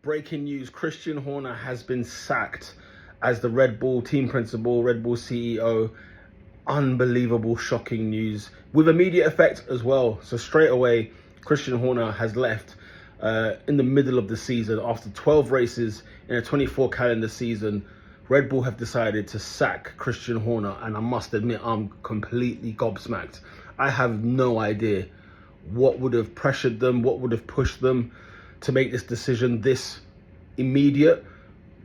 Breaking news, Christian Horner has been sacked as the Red Bull team principal, Red Bull CEO. Unbelievable, shocking news with immediate effect as well. So straight away, Christian Horner has left in the middle of the season. After 12 races in a 24 calendar season, Red Bull have decided to sack Christian Horner, and I must admit I'm completely gobsmacked. I have no idea what would have pressured them, what would have pushed them to make this decision this immediate,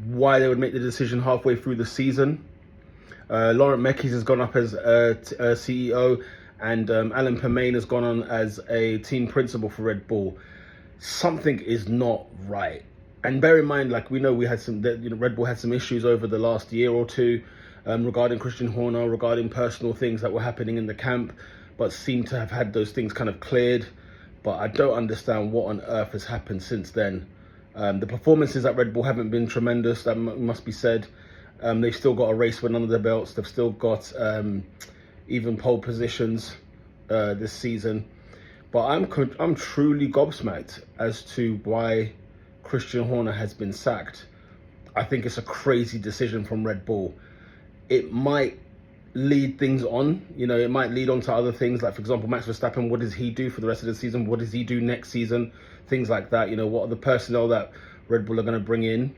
why they would make the decision halfway through the season. Laurent Mekies has gone up as CEO, and Alan Permain has gone on as a team principal for Red Bull. Something is not right. And bear in mind, like we know, we had some, Red Bull had some issues over the last year or two regarding Christian Horner, regarding personal things that were happening in the camp, but seem to have had those things kind of cleared. But I don't understand what on earth has happened since then. The performances at Red Bull haven't been tremendous, that must be said. They've still got a race win under their belts. They've still got even pole positions this season. But I'm truly gobsmacked as to why Christian Horner has been sacked. I think it's a crazy decision from Red Bull. It might lead things on, it might lead on to other things, like for example Max Verstappen. What does he do for the rest of the season? What does he do next season? Things like that. What are the personnel that Red Bull are going to bring in?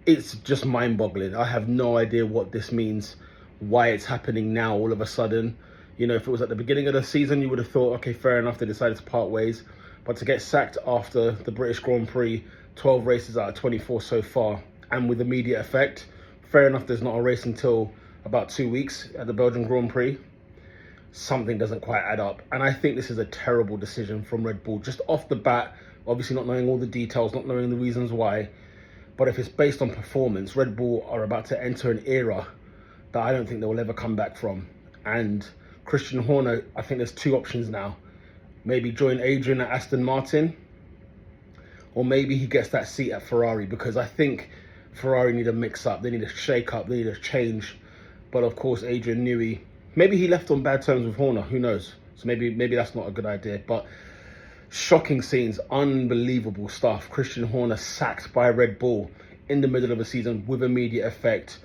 It's just mind-boggling. I have no idea what this means, why it's happening now all of a sudden. If it was at the beginning of the season, you would have thought, okay, fair enough, they decided to part ways. But to get sacked after the British Grand Prix, 12 races out of 24 so far, and with immediate effect, fair enough, there's not a race until about 2 weeks at the Belgian Grand Prix. Something doesn't quite add up. And I think this is a terrible decision from Red Bull. Just off the bat, obviously not knowing all the details, not knowing the reasons why. But if it's based on performance, Red Bull are about to enter an era that I don't think they will ever come back from. And Christian Horner, I think there's two options now. Maybe join Adrian at Aston Martin, or maybe he gets that seat at Ferrari, because I think Ferrari need a mix-up. They need a shake-up. They need a change. But of course, Adrian Newey, maybe he left on bad terms with Horner. Who knows? So maybe that's not a good idea. But shocking scenes, unbelievable stuff. Christian Horner sacked by Red Bull in the middle of a season with immediate effect.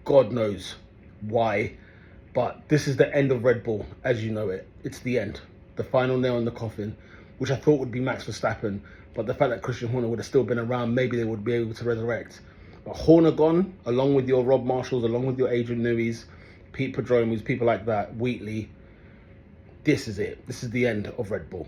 God knows why. But this is the end of Red Bull as you know it. It's the end. The final nail in the coffin, which I thought would be Max Verstappen. But the fact that Christian Horner would have still been around, maybe they would be able to resurrect. But Horner gone, along with your Rob Marshalls, along with your Adrian Neweys, Pete Pedromus, people like that, Wheatley. This is it. This is the end of Red Bull.